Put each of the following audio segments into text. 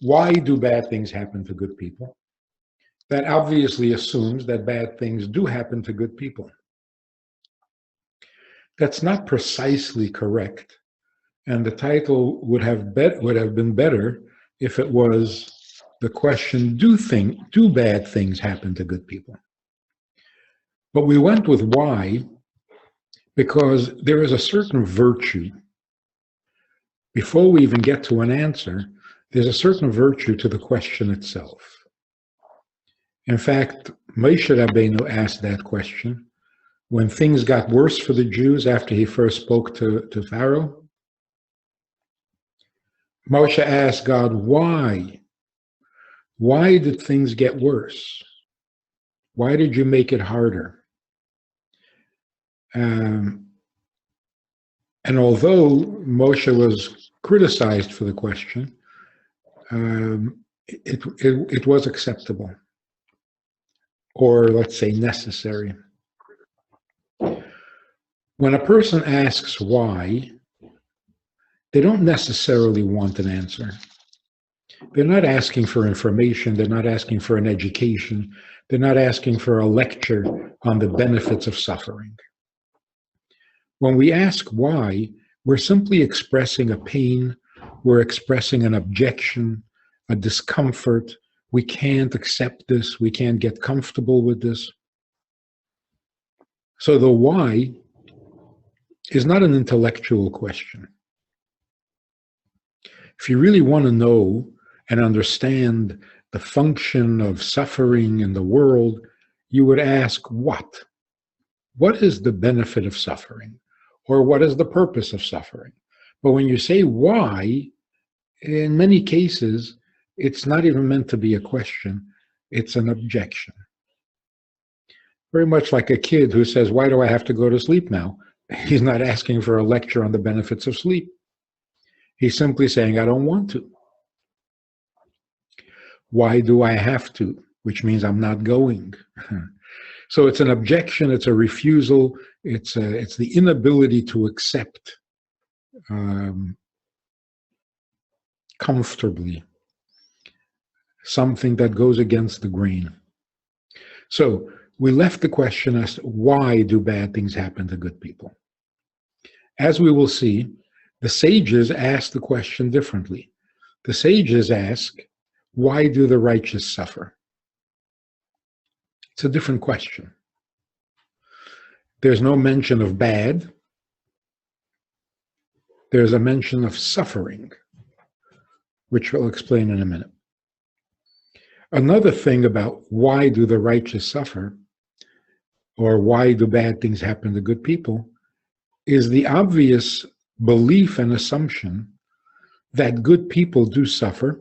Why do bad things happen to good people? That obviously assumes that bad things do happen to good people. That's not precisely correct, and the title would have been better if it was the question, do bad things happen to good people? But we went with why because there is a certain virtue. Before we even get to an answer, there's a certain virtue to the question itself. In fact, Moshe Rabbeinu asked that question when things got worse for the Jews after he first spoke to Pharaoh. Moshe asked God, why? Why did things get worse? Why did you make it harder? And although Moshe was criticized for the question, it was acceptable, or let's say necessary. When a person asks why, they don't necessarily want an answer. They're not asking for information. They're not asking for an education. They're not asking for a lecture on the benefits of suffering. When we ask why, we're simply expressing a pain. We're expressing an objection, a discomfort. We can't accept this. We can't get comfortable with this. So the why is not an intellectual question. If you really want to know and understand the function of suffering in the world, you would ask what? What is the benefit of suffering? Or what is the purpose of suffering? But when you say why, in many cases, it's not even meant to be a question, it's an objection. Very much like a kid who says, why do I have to go to sleep now? He's not asking for a lecture on the benefits of sleep. He's simply saying, I don't want to. Why do I have to? Which means I'm not going. So it's an objection, it's a refusal, it's the inability to accept comfortably something that goes against the grain. So we left the question as to why do bad things happen to good people? As we will see, the sages ask the question differently. The sages ask, why do the righteous suffer? It's a different question. There's no mention of bad. There's a mention of suffering, which we'll explain in a minute. Another thing about why do the righteous suffer, or why do bad things happen to good people, is the obvious belief and assumption that good people do suffer,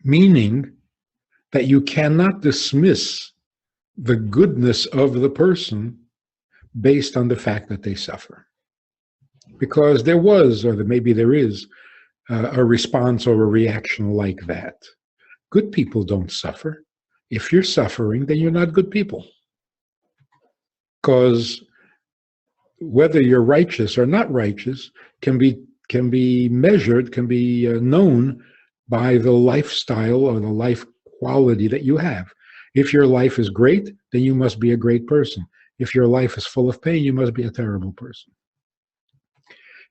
meaning that you cannot dismiss the goodness of the person based on the fact that they suffer. Because there was, or maybe there is, a response or a reaction like that. Good people don't suffer. If you're suffering, then you're not good people. Because whether you're righteous or not righteous can be measured, can be known by the lifestyle or the life quality that you have. If your life is great, then you must be a great person. If your life is full of pain, you must be a terrible person.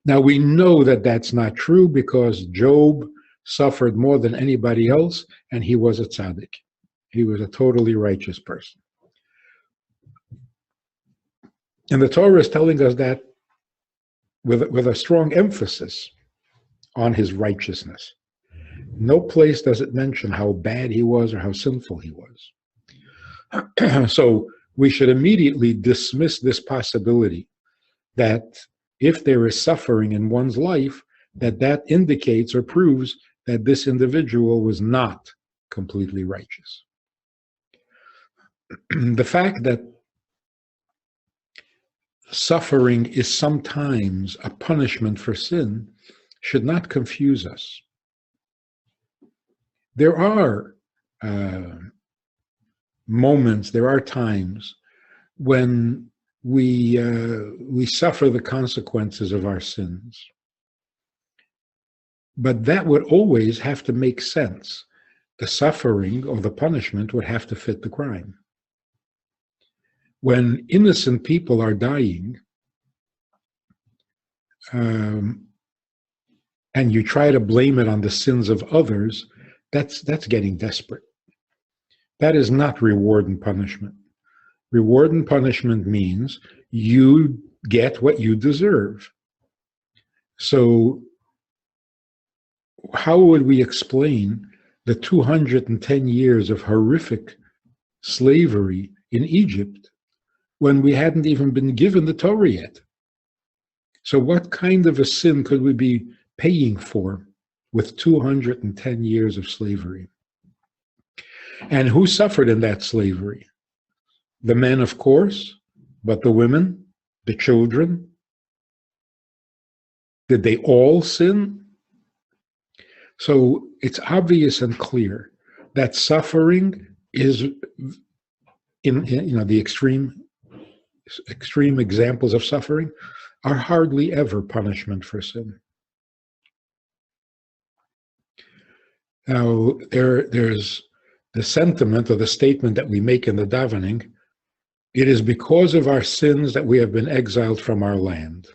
Now we know that that's not true because Job suffered more than anybody else, and he was a tzaddik. He was a totally righteous person. And the Torah is telling us that with a strong emphasis on his righteousness. No place does it mention how bad he was or how sinful he was. So we should immediately dismiss this possibility that if there is suffering in one's life, that indicates or proves that this individual was not completely righteous. The fact that suffering is sometimes a punishment for sin should not confuse us. There are moments, there are times when we suffer the consequences of our sins. But that would always have to make sense. The suffering or the punishment would have to fit the crime. When innocent people are dying, and you try to blame it on the sins of others, that's getting desperate. That is not reward and punishment. Reward and punishment means you get what you deserve. So how would we explain the 210 years of horrific slavery in Egypt when we hadn't even been given the Torah yet? So what kind of a sin could we be paying for with 210 years of slavery? And who suffered in that slavery? The men, of course, but the women, the children. Did they all sin? So it's obvious and clear that suffering is in the extreme examples of suffering are hardly ever punishment for sin. Now, there's the sentiment or the statement that we make in the davening, it is because of our sins that we have been exiled from our land.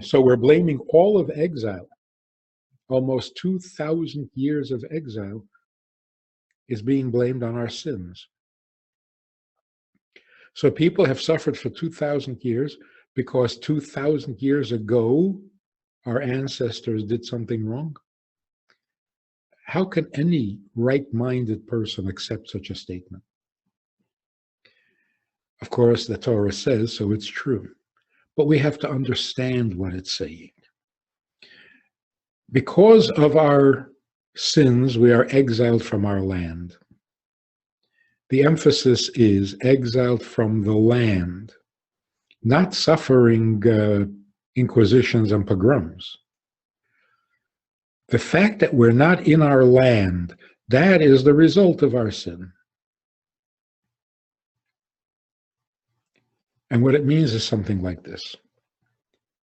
So we're blaming all of exile. Almost 2,000 years of exile is being blamed on our sins. So people have suffered for 2,000 years because 2,000 years ago, our ancestors did something wrong. How can any right-minded person accept such a statement? Of course, the Torah says, so it's true. But we have to understand what it's saying. Because of our sins, we are exiled from our land. The emphasis is exiled from the land, not suffering inquisitions and pogroms. The fact that we're not in our land, that is the result of our sin. And what it means is something like this.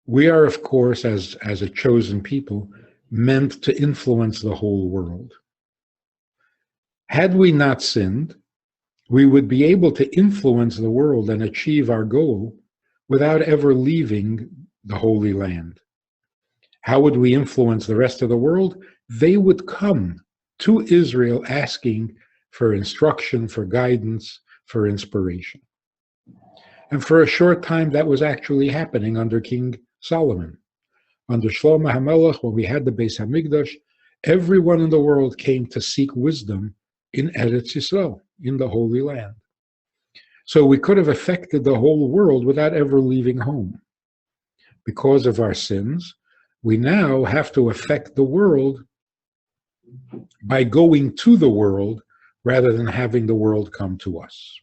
We are, of course, as a chosen people, meant to influence the whole world. Had we not sinned, we would be able to influence the world and achieve our goal without ever leaving the Holy Land. How would we influence the rest of the world? They would come to Israel asking for instruction, for guidance, for inspiration. And for a short time, that was actually happening under King Solomon. Under Shlomo HaMelech, when we had the Beis HaMikdash, everyone in the world came to seek wisdom in Eretz Yisrael, in the Holy Land. So we could have affected the whole world without ever leaving home. Because of our sins, we now have to affect the world by going to the world rather than having the world come to us.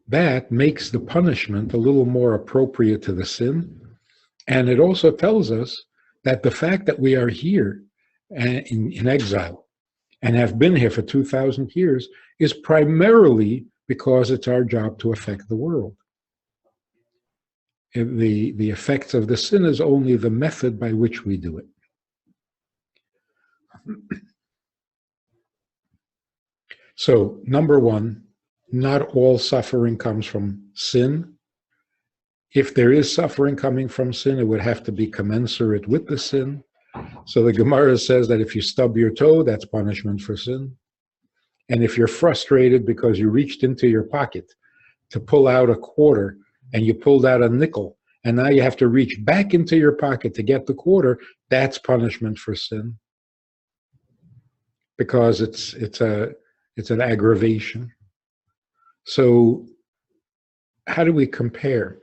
That makes the punishment a little more appropriate to the sin. And it also tells us that the fact that we are here in exile and have been here for 2,000 years is primarily because it's our job to affect the world. The effects of the sin is only the method by which we do it. So, number one, not all suffering comes from sin. If there is suffering coming from sin, it would have to be commensurate with the sin. So the Gemara says that if you stub your toe, that's punishment for sin. And if you're frustrated because you reached into your pocket to pull out a quarter and you pulled out a nickel, and now you have to reach back into your pocket to get the quarter, that's punishment for sin. Because it's an aggravation. So how do we compare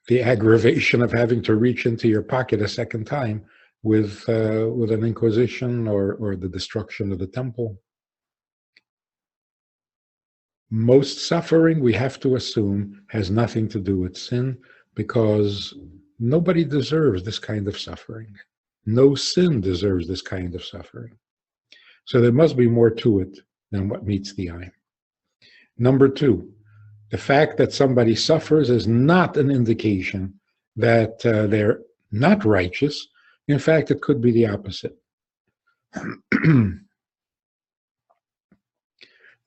the aggravation of having to reach into your pocket a second time with an inquisition or the destruction of the temple? Most suffering, we have to assume, has nothing to do with sin, because nobody deserves this kind of suffering. No sin deserves this kind of suffering. So there must be more to it than what meets the eye. Number two, The fact that somebody suffers is not an indication that they're not righteous. In fact, it could be the opposite. The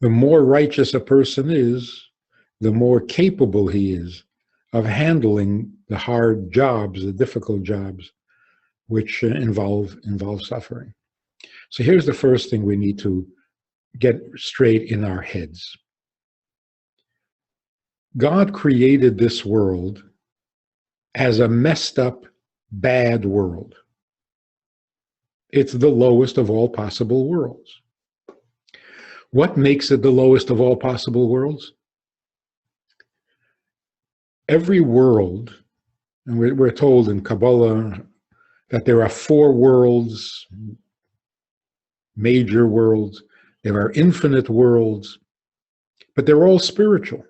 more righteous a person is, the more capable he is of handling the hard jobs, the difficult jobs, which involve suffering. So here's the first thing we need to get straight in our heads. God created this world as a messed up, bad world. It's the lowest of all possible worlds. What makes it the lowest of all possible worlds? Every world, and we're told in Kabbalah that there are 4 worlds, major worlds, there are infinite worlds, but they're all spiritual,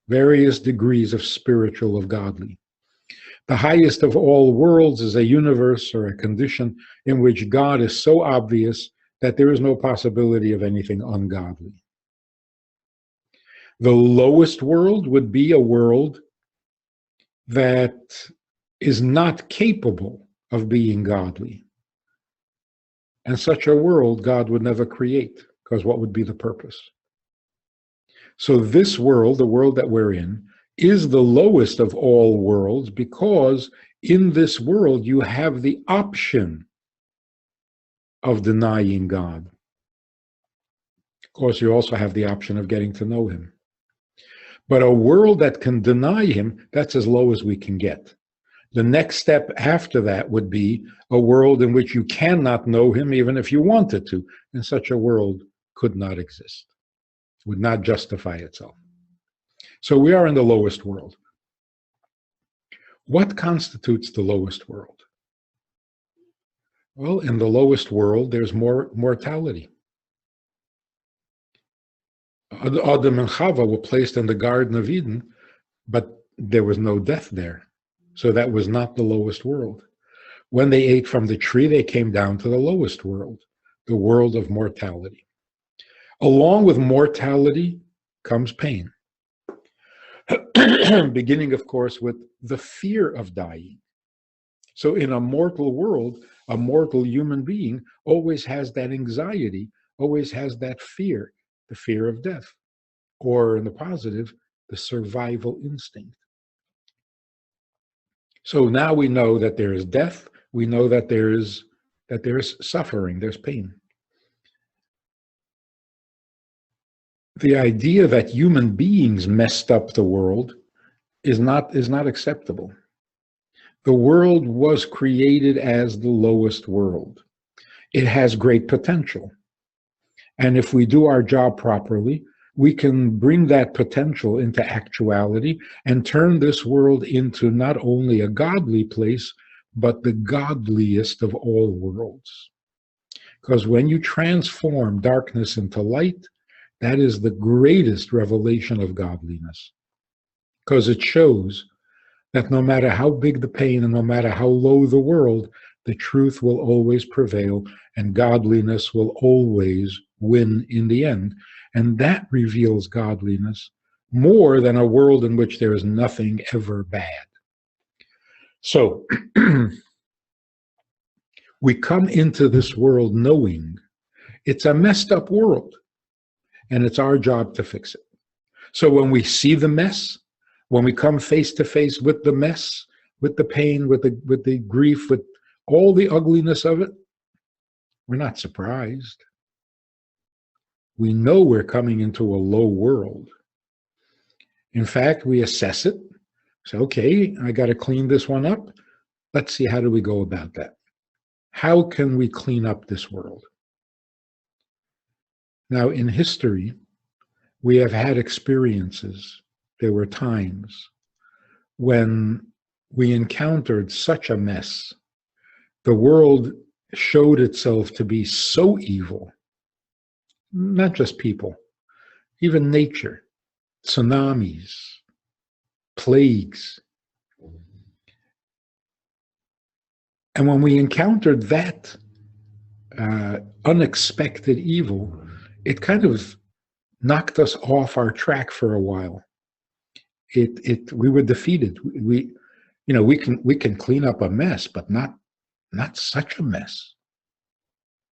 various degrees of spiritual, of godly. The highest of all worlds is a universe or a condition in which God is so obvious that there is no possibility of anything ungodly. The lowest world would be a world that is not capable of being godly. And such a world God would never create, because what would be the purpose? So this world, the world that we're in, is the lowest of all worlds, because in this world you have the option of denying God. Of course, you also have the option of getting to know him. But a world that can deny him, that's as low as we can get. The next step after that would be a world in which you cannot know him even if you wanted to. And such a world could not exist, would not justify itself. So we are in the lowest world. What constitutes the lowest world? Well, in the lowest world, there's more mortality. Adam and Chava were placed in the Garden of Eden, but there was no death there. So that was not the lowest world. When they ate from the tree, they came down to the lowest world, the world of mortality. Along with mortality comes pain. Beginning, of course, with the fear of dying. So in a mortal world, a mortal human being always has that anxiety, always has that fear, the fear of death, or in the positive, the survival instinct. So now we know that there is death, we know that there's suffering, there's pain. The idea that human beings messed up the world is not acceptable. The world was created as the lowest world. It has great potential. And if we do our job properly, we can bring that potential into actuality and turn this world into not only a godly place, but the godliest of all worlds. Because when you transform darkness into light, that is the greatest revelation of godliness. Because it shows that no matter how big the pain and no matter how low the world, the truth will always prevail and godliness will always win in the end. And that reveals godliness more than a world in which there is nothing ever bad. So we come into this world knowing it's a messed up world and it's our job to fix it. So when we see the mess, when we come face to face with the mess, with the pain, with the grief, with all the ugliness of it, we're not surprised. We know we're coming into a low world. In fact, we assess it. Say, okay, I got to clean this one up. Let's see, how do we go about that? How can we clean up this world? Now, in history, we have had experiences. There were times when we encountered such a mess. The world showed itself to be so evil, not just people, even nature, tsunamis, plagues. And when we encountered that unexpected evil, it kind of knocked us off our track for a while. we were defeated. We can clean up a mess, but not such a mess.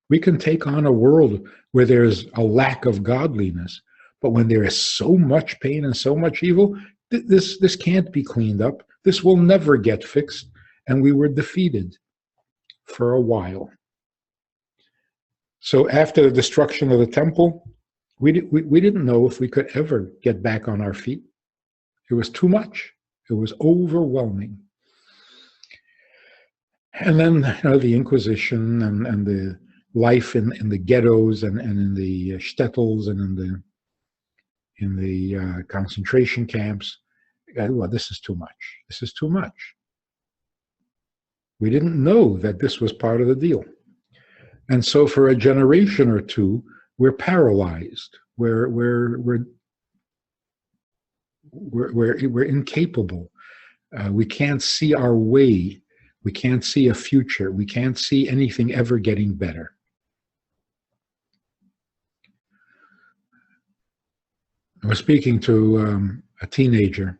We can take on a world where there's a lack of godliness, but when there is so much pain and so much evil, this can't be cleaned up. This will never get fixed, and we were defeated for a while. So after the destruction of the temple, we didn't know if we could ever get back on our feet. It was too much. It was overwhelming. And then the Inquisition and the life in the ghettos and in the shtetls and in the concentration camps. Well, this is too much. This is too much. We didn't know that this was part of the deal. And so for a generation or two, we're paralyzed. We're incapable. We can't see our way. We can't see a future. We can't see anything ever getting better. I was speaking to a teenager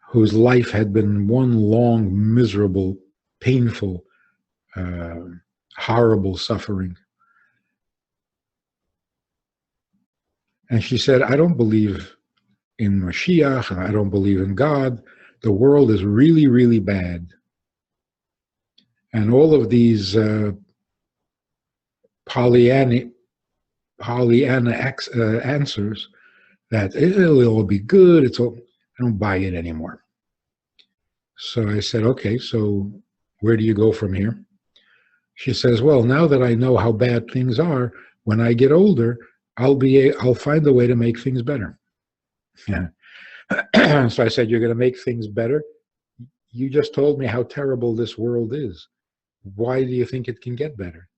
whose life had been one long, miserable, painful, horrible suffering. And she said, I don't believe in Mashiach. I don't believe in God. The world is really, really bad. And all of these Pollyanna answers that it'll all be good. I don't buy it anymore. So I said, okay, so where do you go from here? She says, well, now that I know how bad things are, when I get older, I'll find a way to make things better. Yeah. So I said, you're going to make things better? You just told me how terrible this world is. Why do you think it can get better?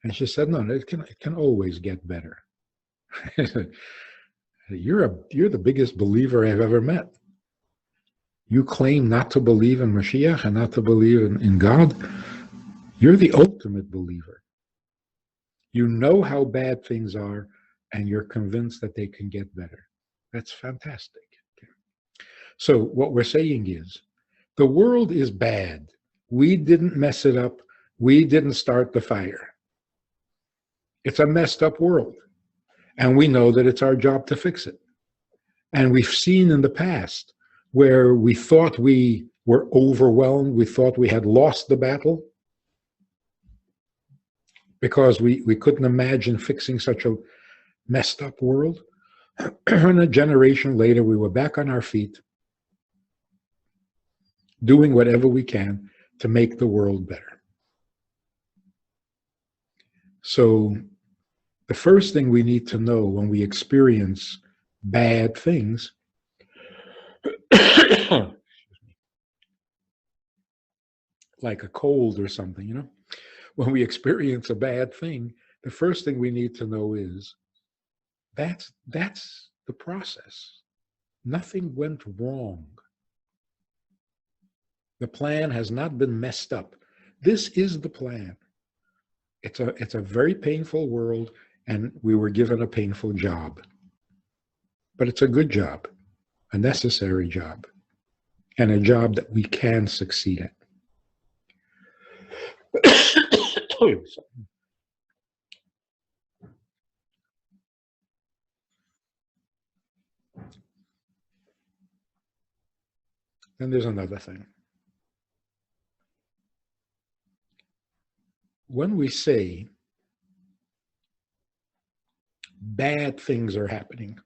And she said, no, it can always get better. You're the biggest believer I've ever met. You claim not to believe in Mashiach and not to believe in God. You're the ultimate believer. You know how bad things are, and you're convinced that they can get better. That's fantastic. Okay. So what we're saying is, the world is bad. We didn't mess it up. We didn't start the fire. It's a messed up world. And we know that it's our job to fix it. And we've seen in the past where we thought we were overwhelmed, we thought we had lost the battle, because we couldn't imagine fixing such a messed up world. And a generation later, we were back on our feet, doing whatever we can to make the world better. So the first thing we need to know when we experience bad things like a cold or something, when we experience a bad thing, the first thing we need to know is that's the process. Nothing went wrong. The plan has not been messed up. This is the plan. It's a very painful world, and we were given a painful job. But it's a good job, a necessary job, and a job that we can succeed at. Then there's another thing. When we say bad things are happening,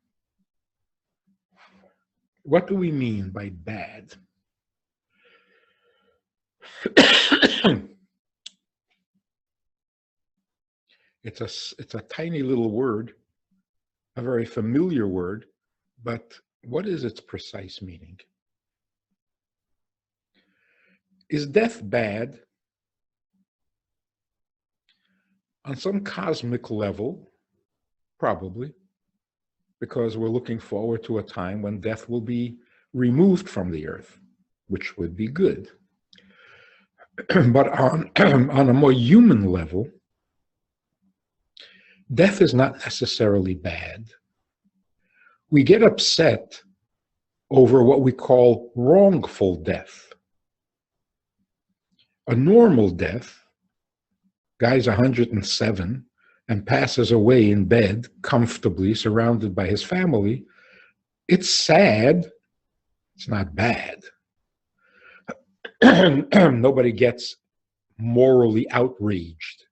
what do we mean by bad? It's a tiny little word, a very familiar word, but what is its precise meaning? Is death bad? On some cosmic level, probably, because we're looking forward to a time when death will be removed from the earth, which would be good. But on a more human level, death is not necessarily bad. We get upset over what we call wrongful death. A normal death, guy's 107 and passes away in bed comfortably surrounded by his family, it's sad, it's not bad. Nobody gets morally outraged.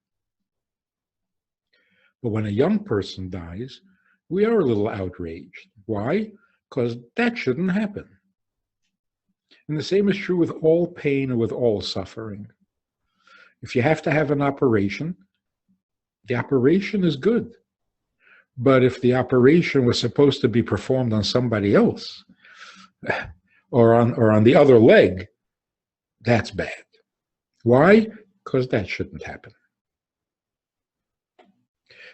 But when a young person dies, we are a little outraged. Why? Because that shouldn't happen. And the same is true with all pain and with all suffering. If you have to have an operation, the operation is good. But if the operation was supposed to be performed on somebody else, or on the other leg, that's bad. Why? Because that shouldn't happen.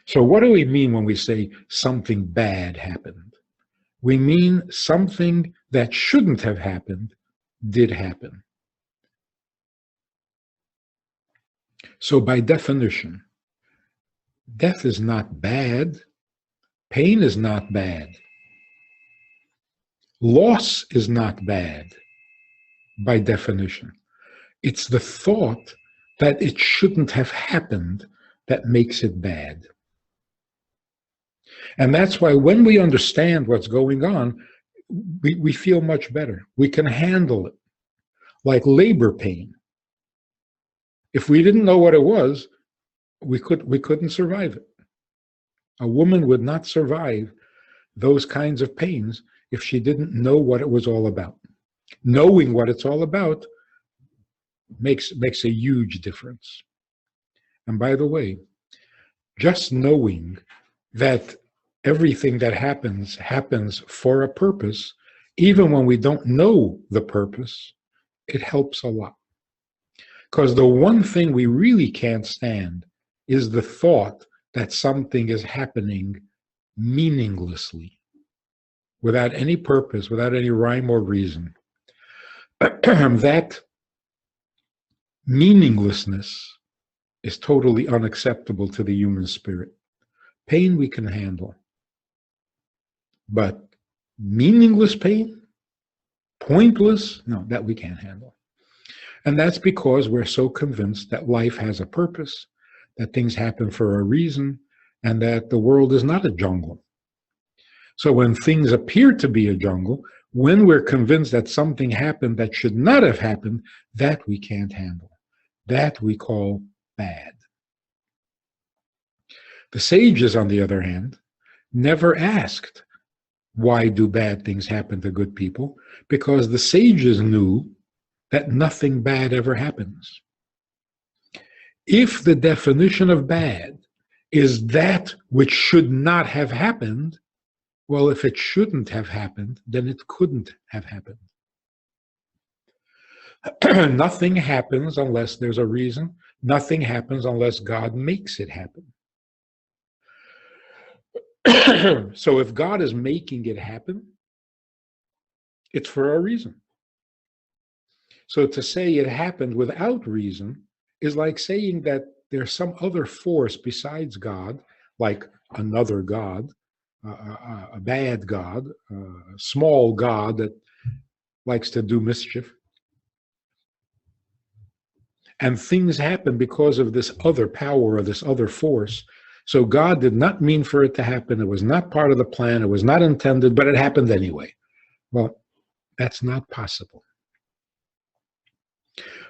So what do we mean when we say something bad happened? We mean something that shouldn't have happened did happen. So by definition, death is not bad. Pain is not bad. Loss is not bad by definition. It's the thought that it shouldn't have happened that makes it bad. And that's why when we understand what's going on, we feel much better. We can handle it. Like labor pain. If we didn't know what it was, we couldn't survive it. A woman would not survive those kinds of pains if she didn't know what it was all about. Knowing what it's all about makes a huge difference. And by the way, just knowing that everything that happens for a purpose, even when we don't know the purpose, it helps a lot. Because the one thing we really can't stand is the thought that something is happening meaninglessly, without any purpose, without any rhyme or reason. That meaninglessness is totally unacceptable to the human spirit. Pain we can handle. But meaningless pain, pointless, no, that we can't handle. And that's because we're so convinced that life has a purpose, that things happen for a reason, and that the world is not a jungle. So when things appear to be a jungle, when we're convinced that something happened that should not have happened, that we can't handle. That we call bad. The sages, on the other hand, never asked, why do bad things happen to good people? Because the sages knew that nothing bad ever happens. If the definition of bad is that which should not have happened, well, if it shouldn't have happened, then it couldn't have happened. Nothing happens unless there's a reason. Nothing happens unless God makes it happen. So if God is making it happen, it's for a reason. So to say it happened without reason is like saying that there's some other force besides God, like another God, a bad God, a small God that likes to do mischief. And things happen because of this other power or this other force. So God did not mean for it to happen. It was not part of the plan. It was not intended, but it happened anyway. Well, that's not possible.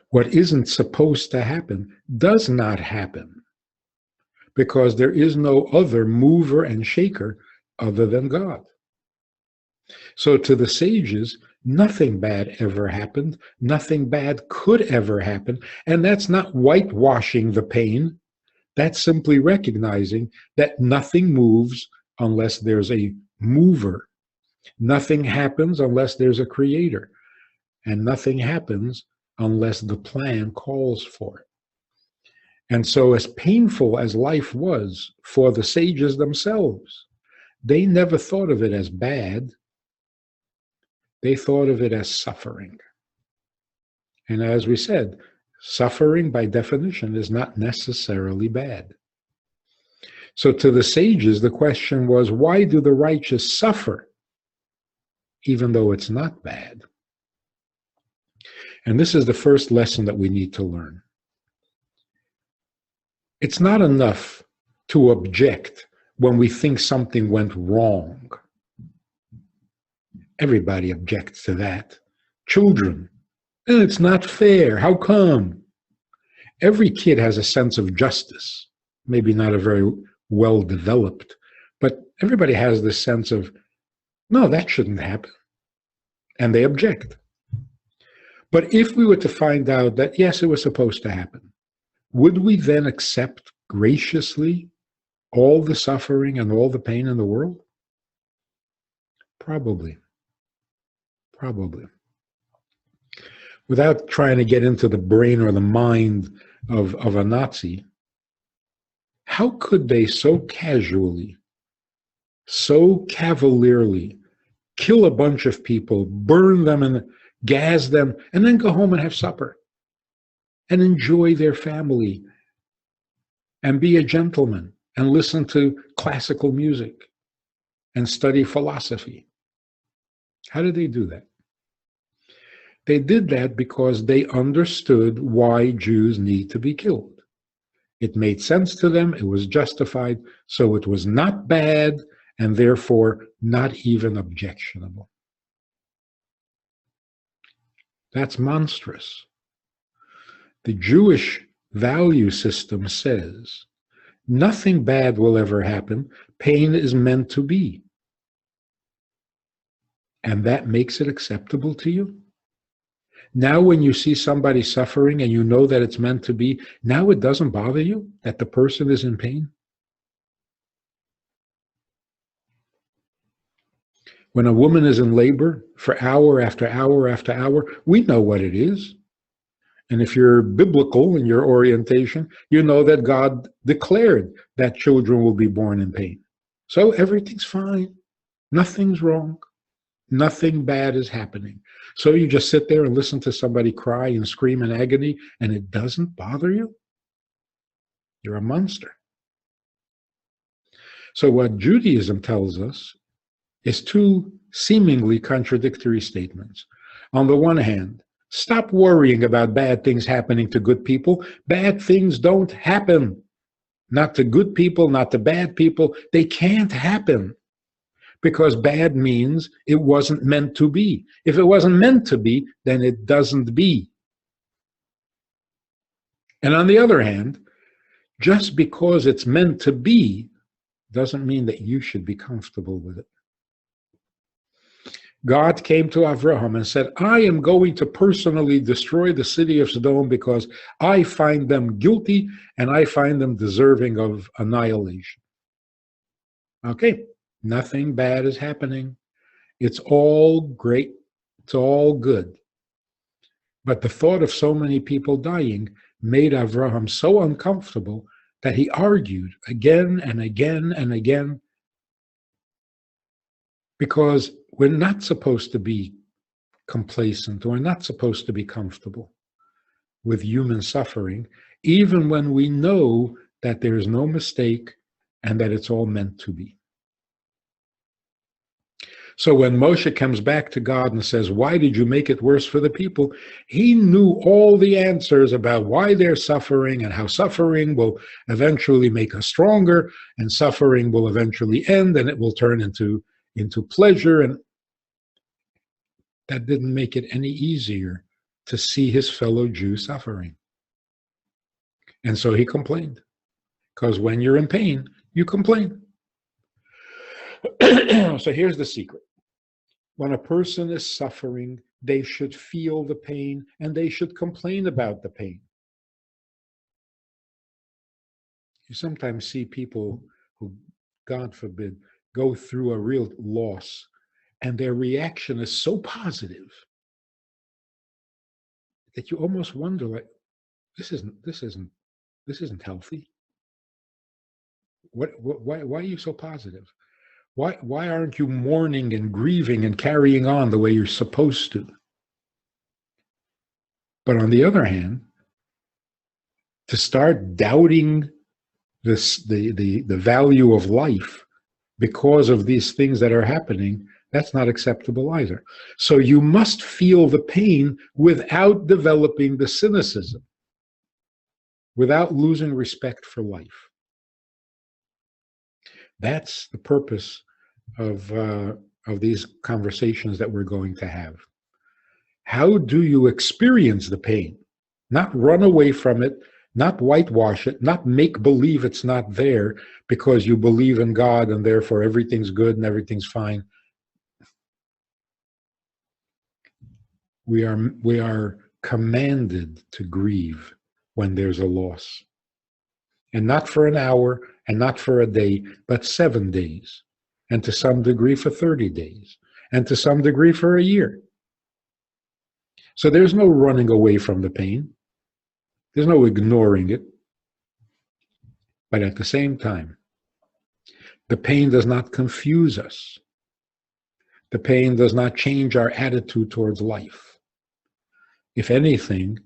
What isn't supposed to happen does not happen because there is no other mover and shaker other than God. So to the sages, nothing bad ever happened. Nothing bad could ever happen. And that's not whitewashing the pain. That's simply recognizing that nothing moves unless there's a mover. Nothing happens unless there's a creator. And nothing happens unless the plan calls for it. And so as painful as life was for the sages themselves, they never thought of it as bad. They thought of it as suffering. And as we said, suffering by definition is not necessarily bad. So to the sages, the question was, why do the righteous suffer even though it's not bad. And this is the first lesson that we need to learn. It's not enough to object when we think something went wrong. Everybody objects to that. Children, it's not fair. How come? Every kid has a sense of justice, maybe not a very well developed, but everybody has this sense of, no, that shouldn't happen. And they object. But if we were to find out that, yes, it was supposed to happen, would we then accept graciously all the suffering and all the pain in the world? Probably. Probably. Without trying to get into the brain or the mind of a Nazi, how could they so casually, so cavalierly kill a bunch of people, burn them and gas them, and then go home and have supper and enjoy their family and be a gentleman and listen to classical music and study philosophy? How did they do that? They did that because they understood why Jews need to be killed. It made sense to them, it was justified, so it was not bad and therefore not even objectionable. That's monstrous. The Jewish value system says nothing bad will ever happen. Pain is meant to be. And that makes it acceptable to you? Now when you see somebody suffering and you know that it's meant to be, now it doesn't bother you that the person is in pain? When a woman is in labor for hour after hour after hour, we know what it is. And if you're biblical in your orientation, you know that God declared that children will be born in pain. So everything's fine. Nothing's wrong. Nothing bad is happening. So you just sit there and listen to somebody cry and scream in agony, and it doesn't bother you? You're a monster. So what Judaism tells us is two seemingly contradictory statements. On the one hand, stop worrying about bad things happening to good people. Bad things don't happen. Not to good people, not to bad people. They can't happen. Because bad means it wasn't meant to be. If it wasn't meant to be, then it doesn't be. And on the other hand, just because it's meant to be doesn't mean that you should be comfortable with it. God came to Avraham and said, I am going to personally destroy the city of Sodom because I find them guilty and I find them deserving of annihilation. Okay. Nothing bad is happening. It's all great. It's all good. But the thought of so many people dying made Avraham so uncomfortable that he argued again and again and again, because we're not supposed to be complacent. We're not supposed to be comfortable with human suffering, even when we know that there is no mistake and that it's all meant to be. So when Moshe comes back to God and says, why did you make it worse for the people? He knew all the answers about why they're suffering and how suffering will eventually make us stronger and suffering will eventually end and it will turn into pleasure. And that didn't make it any easier to see his fellow Jew suffering. And so he complained. Because when you're in pain, you complain. So here's the secret. When a person is suffering, they should feel the pain and they should complain about the pain. You sometimes see people who, God forbid, go through a real loss and their reaction is so positive that you almost wonder, like, this isn't healthy. Why are you so positive? Why aren't you mourning and grieving and carrying on the way you're supposed to? But on the other hand, to start doubting the value of life because of these things that are happening, That's not acceptable either. So you must feel the pain without developing the cynicism, without losing respect for life. That's the purpose of these conversations that we're going to have. How do you experience the pain? Not run away from it, not whitewash it, not make believe it's not there because you believe in God and therefore everything's good and everything's fine. We are commanded to grieve when there's a loss. And not for an hour and not for a day, but 7 days. And to some degree for 30 days. And to some degree for a year. So there's no running away from the pain. There's no ignoring it. But at the same time, the pain does not confuse us. The pain does not change our attitude towards life. If anything,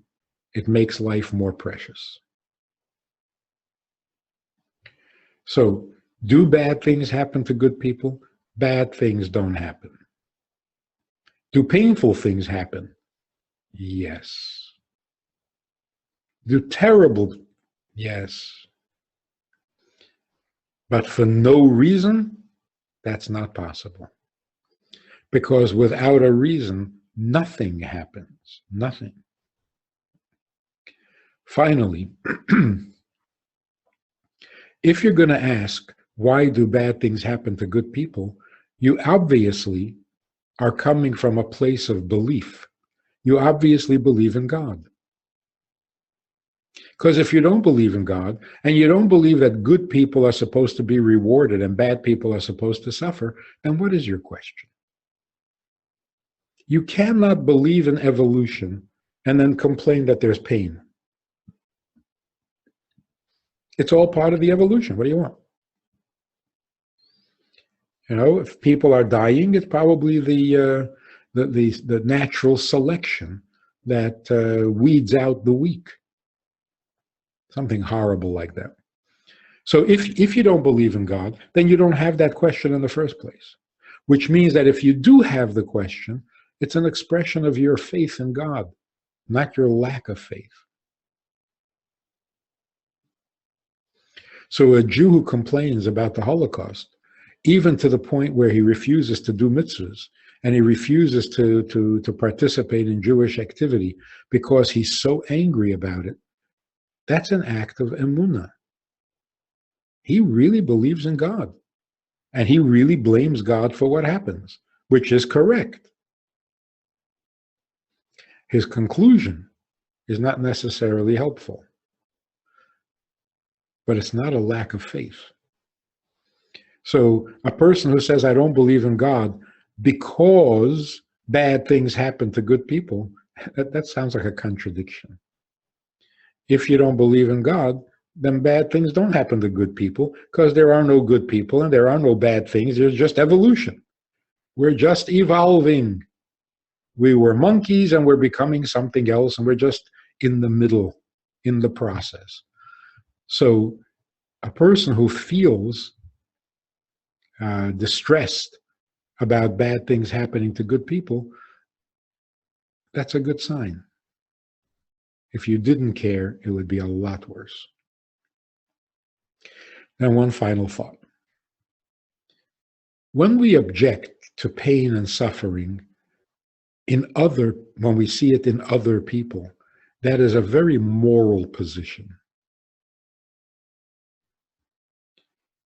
it makes life more precious. So, do bad things happen to good people? Bad things don't happen. Do painful things happen? Yes. Do terrible? Yes. But for no reason, that's not possible. Because without a reason, nothing happens. Nothing. Finally, if you're going to ask, why do bad things happen to good people? You obviously are coming from a place of belief. You obviously believe in God. Because if you don't believe in God, and you don't believe that good people are supposed to be rewarded and bad people are supposed to suffer, then what is your question? You cannot believe in evolution and then complain that there's pain. It's all part of the evolution. What do you want? You know, if people are dying, it's probably the natural selection that weeds out the weak. Something horrible like that. So if you don't believe in God, then you don't have that question in the first place. Which means that if you do have the question, it's an expression of your faith in God, not your lack of faith. So a Jew who complains about the Holocaust, even to the point where he refuses to do mitzvahs, and he refuses to participate in Jewish activity because he's so angry about it, that's an act of emunah. He really believes in God. And he really blames God for what happens, which is correct. His conclusion is not necessarily helpful. But it's not a lack of faith. So a person who says, I don't believe in God because bad things happen to good people, that sounds like a contradiction. If you don't believe in God, then bad things don't happen to good people because there are no good people and there are no bad things. There's just evolution. We're just evolving. We were monkeys and we're becoming something else, and we're just in the middle, in the process. So a person who feels distressed about bad things happening to good people, that's a good sign. If you didn't care, it would be a lot worse. Now, one final thought. When we object to pain and suffering when we see it in other people, that is a very moral position.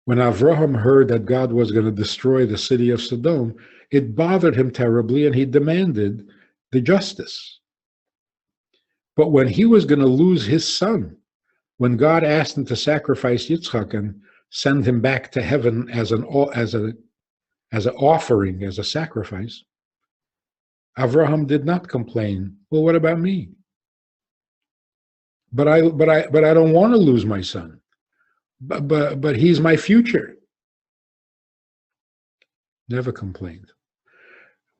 When Avraham heard that God was going to destroy the city of Sodom, it bothered him terribly, and he demanded the justice. But when he was going to lose his son, when God asked him to sacrifice Yitzchak and send him back to heaven as an offering, as a sacrifice, Avraham did not complain. Well, what about me? But I don't want to lose my son. But he's my future. Never complained.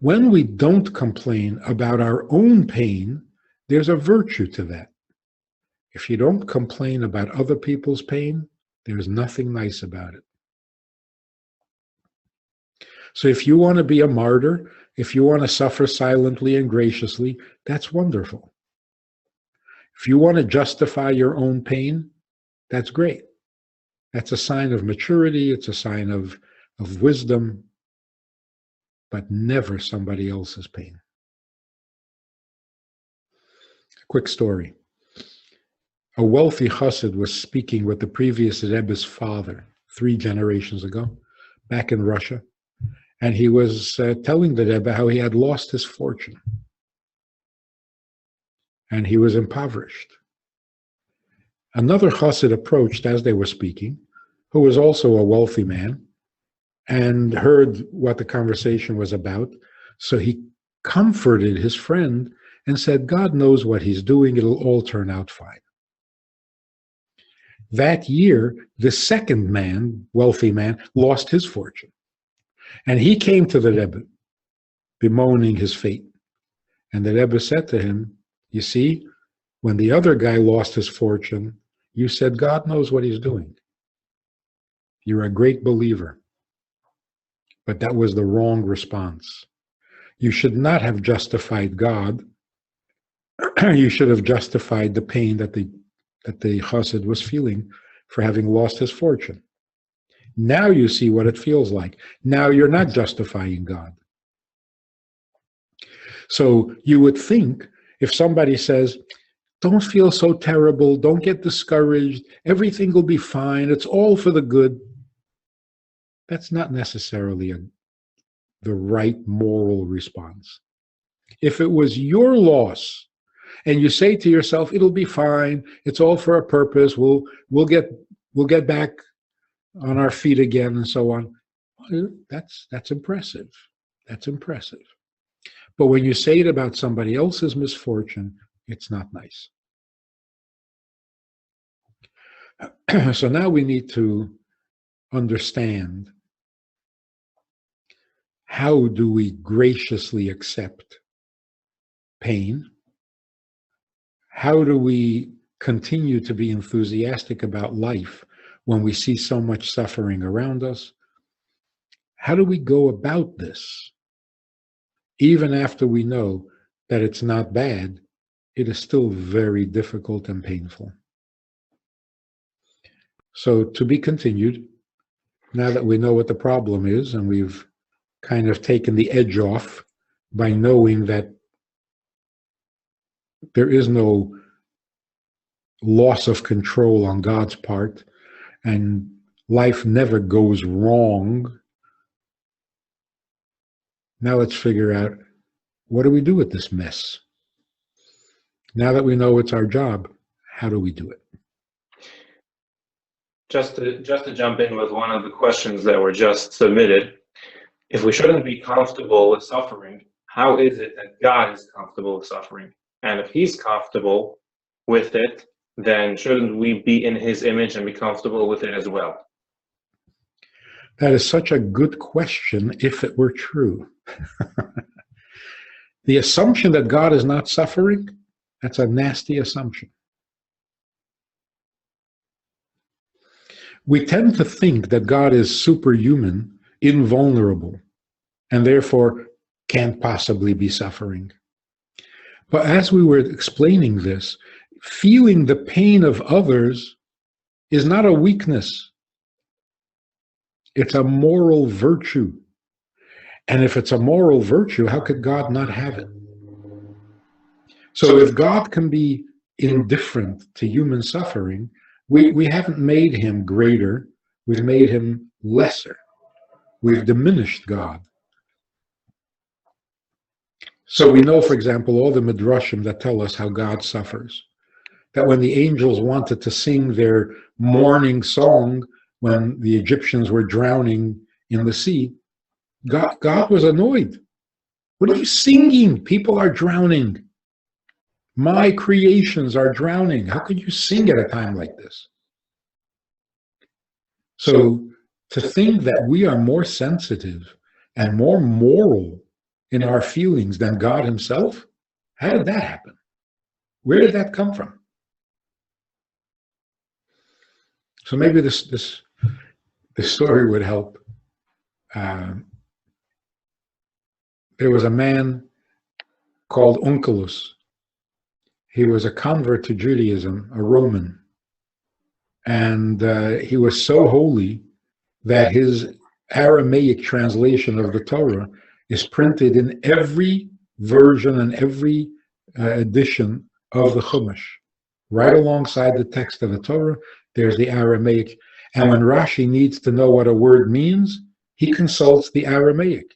When we don't complain about our own pain, there's a virtue to that. If you don't complain about other people's pain, there's nothing nice about it. So if you want to be a martyr, if you want to suffer silently and graciously, that's wonderful. If you want to justify your own pain, that's great. That's a sign of maturity. It's a sign of wisdom, but never somebody else's pain. A quick story. A wealthy chassid was speaking with the previous Rebbe's father 3 generations ago, back in Russia. And he was telling the Rebbe how he had lost his fortune. And he was impoverished. Another chassid approached as they were speaking, who was also a wealthy man, and heard what the conversation was about. So he comforted his friend and said, God knows what he's doing. It'll all turn out fine. That year, the second man, wealthy man, lost his fortune. And he came to the Rebbe, bemoaning his fate. And the Rebbe said to him, you see, when the other guy lost his fortune, you said, God knows what he's doing. You're a great believer. But that was the wrong response. You should not have justified God. You should have justified the pain that the chassid was feeling for having lost his fortune. Now you see what it feels like. Now you're not justifying God. So you would think if somebody says, don't feel so terrible, don't get discouraged, everything will be fine, it's all for the good. That's not necessarily the right moral response. If it was your loss, and you say to yourself, it'll be fine, it's all for a purpose, we'll get back on our feet again, and so on. That's impressive. That's impressive. But when you say it about somebody else's misfortune, it's not nice. So now we need to understand, how do we graciously accept pain? How do we continue to be enthusiastic about life when we see so much suffering around us? How do we go about this? Even after we know that it's not bad, it is still very difficult and painful. So to be continued, now that we know what the problem is and we've kind of taken the edge off by knowing that there is no loss of control on God's part and life never goes wrong. Now let's figure out, what do we do with this mess? Now that we know it's our job, how do we do it? Just to jump in with one of the questions that were just submitted, if we shouldn't be comfortable with suffering, how is it that God is comfortable with suffering? And if he's comfortable with it, then shouldn't we be in his image and be comfortable with it as well? That is such a good question if it were true. The assumption that God is not suffering, that's a nasty assumption. We tend to think that God is superhuman, invulnerable, and therefore can't possibly be suffering. But as we were explaining this, feeling the pain of others is not a weakness. It's a moral virtue. And if it's a moral virtue, how could God not have it? So if God can be indifferent to human suffering, we haven't made him greater, we've made him lesser. We've diminished God. So we know, for example, all the midrashim that tell us how God suffers. That when the angels wanted to sing their mourning song when the Egyptians were drowning in the sea, God was annoyed. What are you singing? People are drowning. My creations are drowning. How could you sing at a time like this? So to think that we are more sensitive and more moral in our feelings than God himself, how did that happen? Where did that come from? So maybe this story would help there was a man called Onkelos. He was a convert to Judaism, a Roman. And he was so holy that his Aramaic translation of the Torah is printed in every version and every edition of the Chumash. Right alongside the text of the Torah, there's the Aramaic. And when Rashi needs to know what a word means, he consults the Aramaic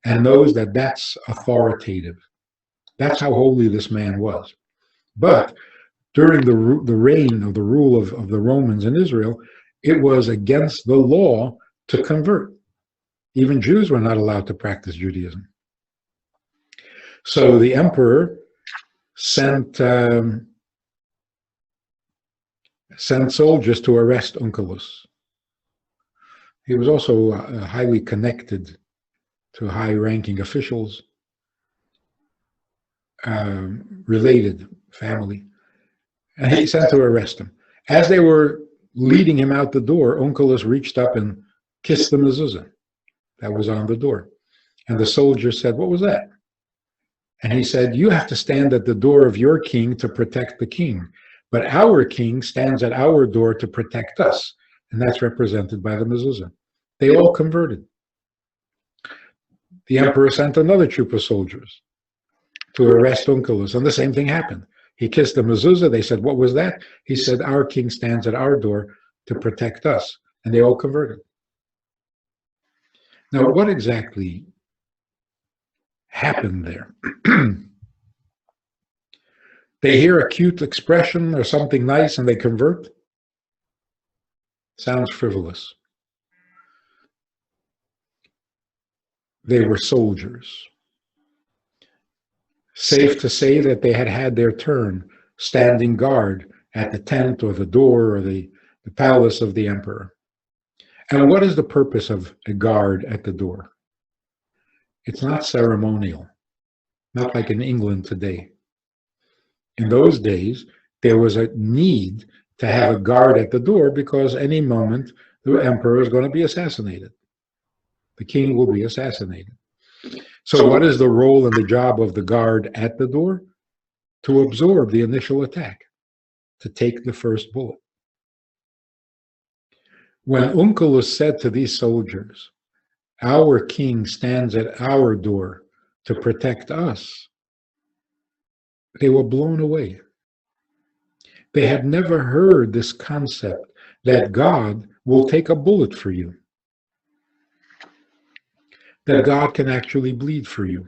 and knows that that's authoritative. That's how holy this man was. But during the reign of the rule of the Romans in Israel, it was against the law to convert. Even Jews were not allowed to practice Judaism. So the emperor sent soldiers to arrest Onkelos. He was also highly connected to high-ranking officials, related family, and he sent to arrest him. As they were leading him out the door, Onkelos reached up and kissed the mezuzah that was on the door. And the soldier said, "What was that?" And he said, "You have to stand at the door of your king to protect the king, but our king stands at our door to protect us." And that's represented by the mezuzah. They all converted. The emperor sent another troop of soldiers to arrest Onkelos, and the same thing happened. He kissed the mezuzah. They said, "What was that?" He said, "Our king stands at our door to protect us." And they all converted. Now, what exactly happened there? They hear a cute expression or something nice and they convert? Sounds frivolous. They were soldiers. Safe to say that they had had their turn standing guard at the tent or the door or the palace of the emperor. And what is the purpose of a guard at the door? It's not ceremonial, not like in England today. In those days, there was a need to have a guard at the door because any moment the emperor is going to be assassinated. The king will be assassinated. So what is the role and the job of the guard at the door? To absorb the initial attack, to take the first bullet. When Onkelos said to these soldiers, "Our king stands at our door to protect us," they were blown away. They had never heard this concept that God will take a bullet for you, that God can actually bleed for you.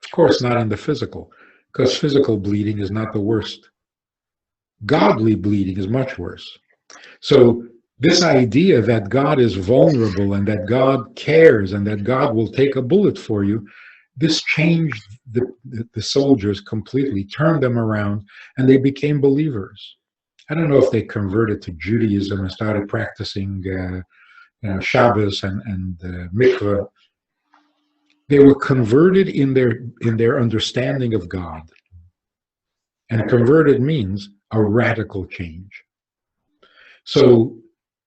Of course, not in the physical, because physical bleeding is not the worst. Godly bleeding is much worse. So this idea that God is vulnerable and that God cares and that God will take a bullet for you, this changed the soldiers completely, turned them around, and they became believers. I don't know if they converted to Judaism and started practicing Shabbos and mikveh. They were converted in their understanding of God. And converted means a radical change. So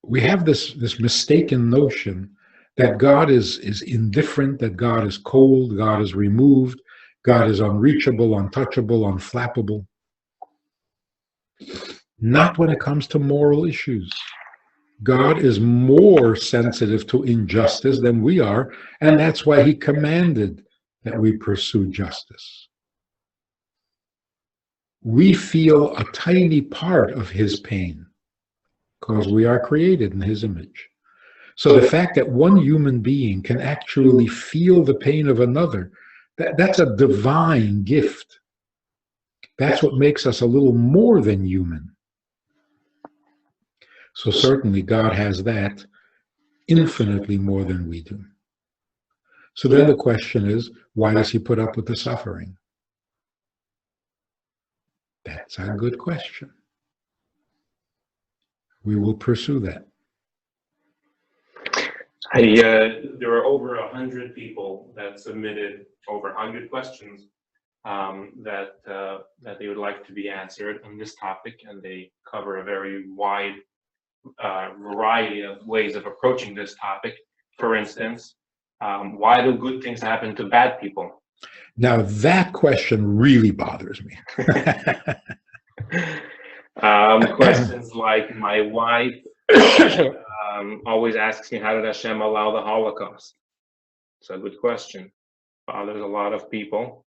we have this mistaken notion that God is indifferent, that God is cold, God is removed, God is unreachable, untouchable, unflappable. Not when it comes to moral issues. God is more sensitive to injustice than we are, and that's why he commanded that we pursue justice. We feel a tiny part of his pain because we are created in his image. So the fact that one human being can actually feel the pain of another, that's a divine gift. That's what makes us a little more than human. So certainly God has that infinitely more than we do. So then the question is, why does he put up with the suffering? That's a good question. We will pursue that. There were over 100 people that submitted over 100 questions that they would like to be answered on this topic, and they cover a very wide variety of ways of approaching this topic. For instance, Why do good things happen to bad people? Now that question really bothers me. Questions like, my wife always asks me, how did Hashem allow the Holocaust? It's a good question. Bothers a lot of people.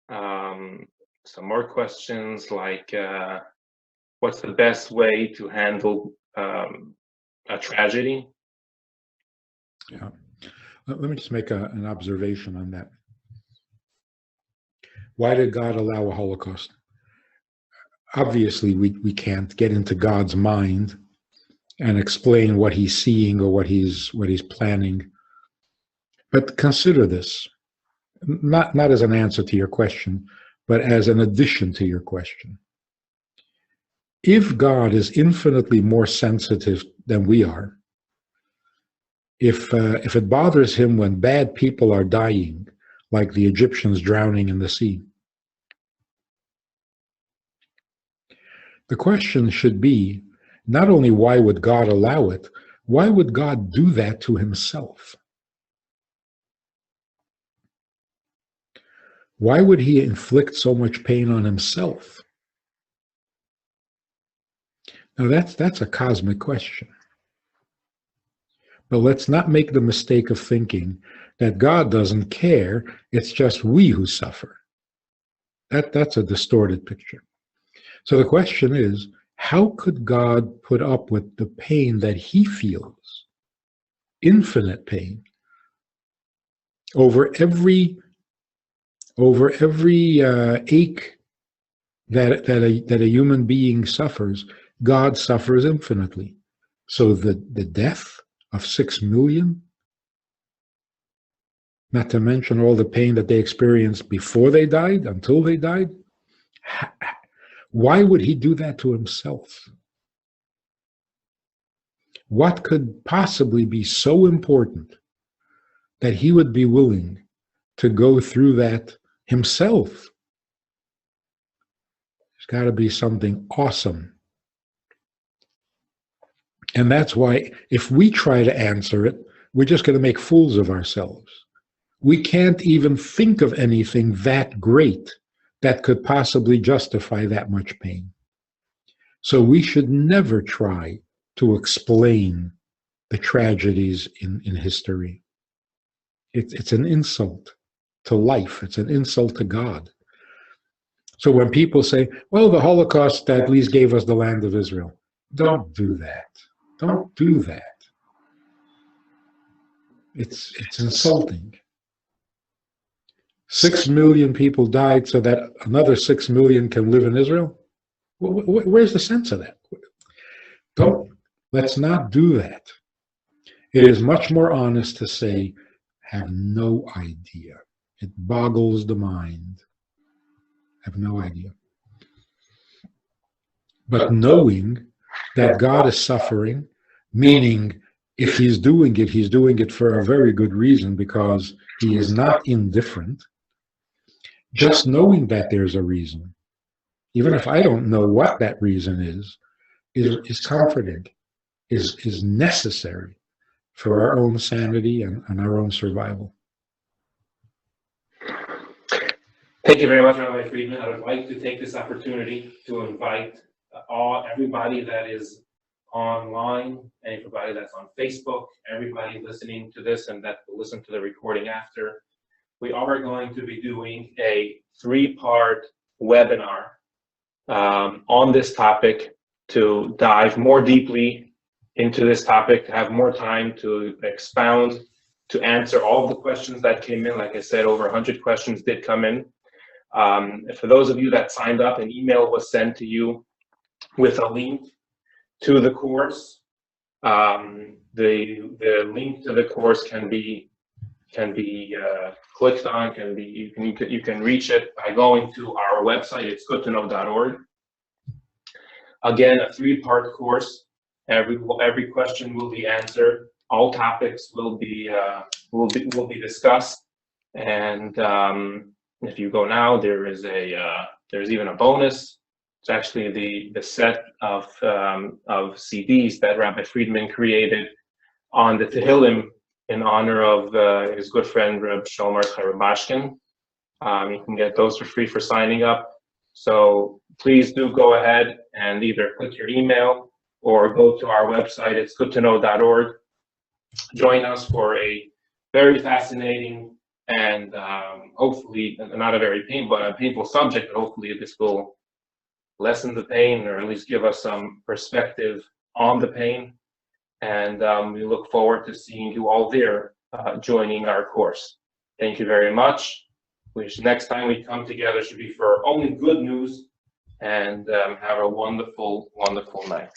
Some more questions like, what's the best way to handle a tragedy? Yeah. Let me just make an observation on that. Why did God allow a Holocaust? Obviously, we can't get into God's mind and explain what he's seeing or what he's planning. But consider this, not as an answer to your question, but as an addition to your question. If God is infinitely more sensitive than we are, if it bothers him when bad people are dying, like the Egyptians drowning in the sea, the question should be not only why would God allow it, why would God do that to himself? Why would he inflict so much pain on himself? Now that's a cosmic question. But let's not make the mistake of thinking that God doesn't care, it's just we who suffer. That's a distorted picture. So the question is, how could God put up with the pain that he feels, infinite pain, over every ache that a human being suffers? God suffers infinitely. So the death of 6 million, not to mention all the pain that they experienced before they died, until they died, why would he do that to himself? What could possibly be so important that he would be willing to go through that himself? There's got to be something awesome. And that's why if we try to answer it, we're just going to make fools of ourselves. We can't even think of anything that great that could possibly justify that much pain. So we should never try to explain the tragedies in history. It's an insult to life. It's an insult to God. So when people say, well, the Holocaust at least gave us the land of Israel, don't do that. Don't do that. It's insulting. 6 million people died so that another 6 million can live in Israel? Where's the sense of that? Let's not do that. It is much more honest to say, have no idea. It boggles the mind. Have no idea. But knowing that God is suffering, meaning if he's doing it for a very good reason, because he is not indifferent. Just knowing that there's a reason, even if I don't know what that reason is comforting, is necessary for our own sanity and our own survival. Thank you very much, Rabbi Friedman. I would like to take this opportunity to invite everybody that is online, everybody that's on Facebook, everybody listening to this and that will listen to the recording after. We are going to be doing a 3-part webinar on this topic to dive more deeply into this topic, to have more time to expound, to answer all of the questions that came in. Like I said, over 100 questions did come in. For those of you that signed up, an email was sent to you with a link to the course. The link to the course can be clicked on. You can reach it by going to our website. It's goodtoknow.org. Again, a 3-part course. Every question will be answered. All topics will be discussed. And if you go now, there's even a bonus. It's actually the set of CDs that Rabbi Friedman created on the Tehillim in honor of his good friend Reb Shomer Charabashkin. You can get those for free for signing up. So please do go ahead and either click your email or go to our website. It's goodtoknow.org. Join us for a very fascinating and hopefully not a very painful subject, but hopefully this will lessen the pain or at least give us some perspective on the pain. And we look forward to seeing you all there joining our course. Thank you very much. Next time we come together should be for only good news, and have a wonderful, wonderful night.